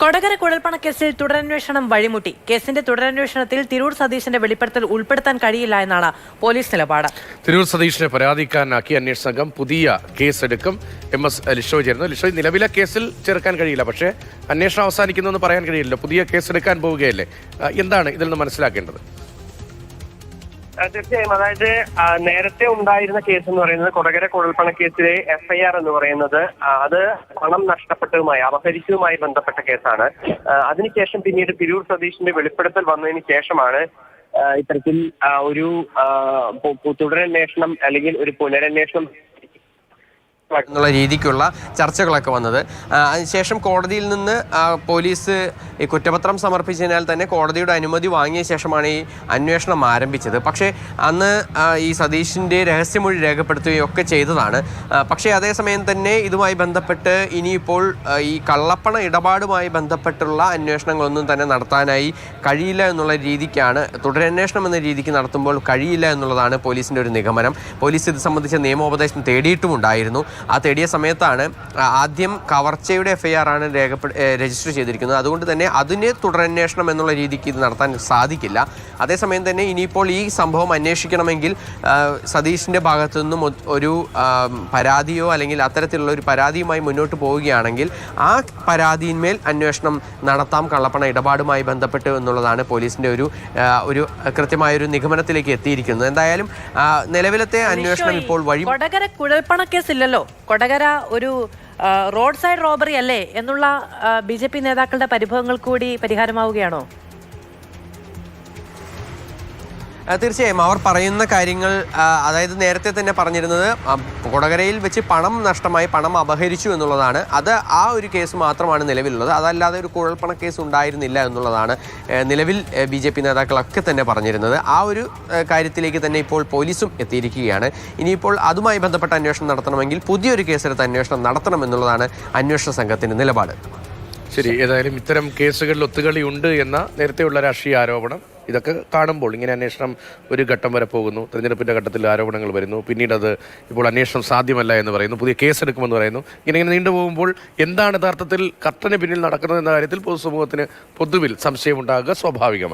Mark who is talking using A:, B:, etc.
A: കൊടകര കുഴൽപ്പണക്കേസിൽ തുടരന്വേഷണം വഴിമുട്ടി. കേസിന്റെ തുടരന്വേഷണത്തിൽ തിരൂർ സതീശന്റെ വെളിപ്പെടുത്തൽ ഉൾപ്പെടുത്താൻ കഴിയില്ല എന്നാണ് പോലീസ് നിലപാട്.
B: തിരൂർ സതീശനെ പരാതിക്കാരനാക്കി അന്വേഷണ സംഘം പുതിയ കേസെടുക്കും. MS ലിഷോയ് ചേരുന്നു. ലിഷോയ്, നിലവിലെ കേസിൽ ചേർക്കാൻ കഴിയില്ല, പക്ഷേ അന്വേഷണം അവസാനിക്കുന്നെന്ന് പറയാൻ കഴിയില്ല. പുതിയ കേസെടുക്കാൻ പോവുകയല്ലേ, എന്താണ് ഇതിൽ നിന്ന് മനസ്സിലാക്കേണ്ടത്?
C: തീർച്ചയായും, അതായത് നേരത്തെ ഉണ്ടായിരുന്ന കേസ് എന്ന് പറയുന്നത് കൊടകര കുഴൽപ്പണ കേസിലെ FIR എന്ന് പറയുന്നത് അത് പണം നഷ്ടപ്പെട്ടതുമായി അപഹരിച്ചതുമായി ബന്ധപ്പെട്ട കേസാണ്. അതിനുശേഷം പിന്നീട് തിരൂർ സതീശന്റെ വെളിപ്പെടുത്തൽ വന്നതിന് ശേഷമാണ് ഇത്തരത്തിൽ ഒരു തുടരന്വേഷണം അല്ലെങ്കിൽ ഒരു പുനരന്വേഷണം
D: എന്നുള്ള രീതിക്കുള്ള ചർച്ചകളൊക്കെ വന്നത്. അതിനുശേഷം കോടതിയിൽ നിന്ന് പോലീസ് ഈ കുറ്റപത്രം സമർപ്പിച്ചതിനാൽ തന്നെ കോടതിയുടെ അനുമതി വാങ്ങിയ ശേഷമാണ് ഈ അന്വേഷണം ആരംഭിച്ചത്. പക്ഷേ അന്ന് ഈ സതീഷിൻ്റെ രഹസ്യമൊഴി രേഖപ്പെടുത്തുകയൊക്കെ ചെയ്തതാണ്. പക്ഷേ അതേസമയം തന്നെ ഇതുമായി ബന്ധപ്പെട്ട് ഇനിയിപ്പോൾ ഈ കള്ളപ്പണ ഇടപാടുമായി ബന്ധപ്പെട്ടുള്ള അന്വേഷണങ്ങളൊന്നും തന്നെ നടത്താനായി കഴിയില്ല എന്നുള്ള രീതിക്കാണ്, തുടരന്വേഷണം എന്ന രീതിക്ക് നടത്തുമ്പോൾ കഴിയില്ല എന്നുള്ളതാണ് പോലീസിൻ്റെ ഒരു നിഗമനം. പോലീസ് ഇത് സംബന്ധിച്ച നിയമോപദേശം തേടിയിട്ടുമുണ്ടായിരുന്നു. ആ തേടിയ സമയത്താണ് ആദ്യം കവർച്ചയുടെ FIR ആണ് രജിസ്റ്റർ ചെയ്തിരിക്കുന്നത്. അതുകൊണ്ട് തന്നെ അതിന് തുടരന്വേഷണം എന്നുള്ള രീതിക്ക് ഇത് നടത്താൻ സാധിക്കില്ല. അതേസമയം തന്നെ ഇനിയിപ്പോൾ ഈ സംഭവം അന്വേഷിക്കണമെങ്കിൽ സതീഷിൻ്റെ ഭാഗത്തു നിന്നും ഒരു പരാതിയോ അല്ലെങ്കിൽ അത്തരത്തിലുള്ള ഒരു പരാതിയുമായി മുന്നോട്ട് പോവുകയാണെങ്കിൽ ആ പരാതിയിന്മേൽ അന്വേഷണം നടത്താം, കള്ളപ്പണ ഇടപാടുമായി ബന്ധപ്പെട്ട് എന്നുള്ളതാണ് പോലീസിൻ്റെ ഒരു കൃത്യമായൊരു നിഗമനത്തിലേക്ക് എത്തിയിരിക്കുന്നത്. എന്തായാലും നിലവിലത്തെ അന്വേഷണം ഇപ്പോൾ
A: കൊടകര കുഴൽപ്പണ കേസില്ലല്ലോ, കൊടകര ഒരു റോഡ് സൈഡ് റോബറി അല്ലേ എന്നുള്ള BJP നേതാക്കളുടെ പരിഭവങ്ങൾ കൂടി പരിഹാരമാവുകയാണോ?
D: തീർച്ചയായും അവർ പറയുന്ന കാര്യങ്ങൾ, അതായത് നേരത്തെ തന്നെ പറഞ്ഞിരുന്നത് കൊടകരയിൽ വെച്ച് പണം നഷ്ടമായി, പണം അപഹരിച്ചു എന്നുള്ളതാണ്. അത് ആ ഒരു കേസ് മാത്രമാണ് നിലവിലുള്ളത്. അതല്ലാതെ ഒരു കുഴൽപ്പണ കേസ് ഉണ്ടായിരുന്നില്ല എന്നുള്ളതാണ് നിലവിൽ BJP നേതാക്കളൊക്കെ തന്നെ പറഞ്ഞിരുന്നത്. ആ ഒരു കാര്യത്തിലേക്ക് തന്നെ ഇപ്പോൾ പോലീസും എത്തിയിരിക്കുകയാണ്. ഇനിയിപ്പോൾ അതുമായി ബന്ധപ്പെട്ട അന്വേഷണം നടത്തണമെങ്കിൽ പുതിയൊരു കേസെടുത്ത് അന്വേഷണം നടത്തണമെന്നുള്ളതാണ് അന്വേഷണ സംഘത്തിൻ്റെ നിലപാട്.
B: ശരി, ഏതായാലും ഇത്തരം കേസുകളിൽ ഒത്തുകളി ഉണ്ട് എന്ന നേരത്തെയുള്ള രാഷ്ട്രീയ ആരോപണം ഇതൊക്കെ കാണുമ്പോൾ ഇങ്ങനെ അന്വേഷണം ഒരു ഘട്ടം വരെ പോകുന്നു, തെരഞ്ഞെടുപ്പിൻ്റെ ഘട്ടത്തിൽ ആരോപണങ്ങൾ വരുന്നു, പിന്നീട് അത് ഇപ്പോൾ അന്വേഷണം സാധ്യമല്ല എന്ന് പറയുന്നു, പുതിയ കേസെടുക്കുമെന്ന് പറയുന്നു. ഇങ്ങനെ നീണ്ടുപോകുമ്പോൾ എന്താണ് യഥാർത്ഥത്തിൽ കർട്ടന് പിന്നിൽ നടക്കുന്നത് എന്ന കാര്യത്തിൽ പൊതുസമൂഹത്തിന് പൊതുവിൽ സംശയമുണ്ടാകുക സ്വാഭാവികമാണ്.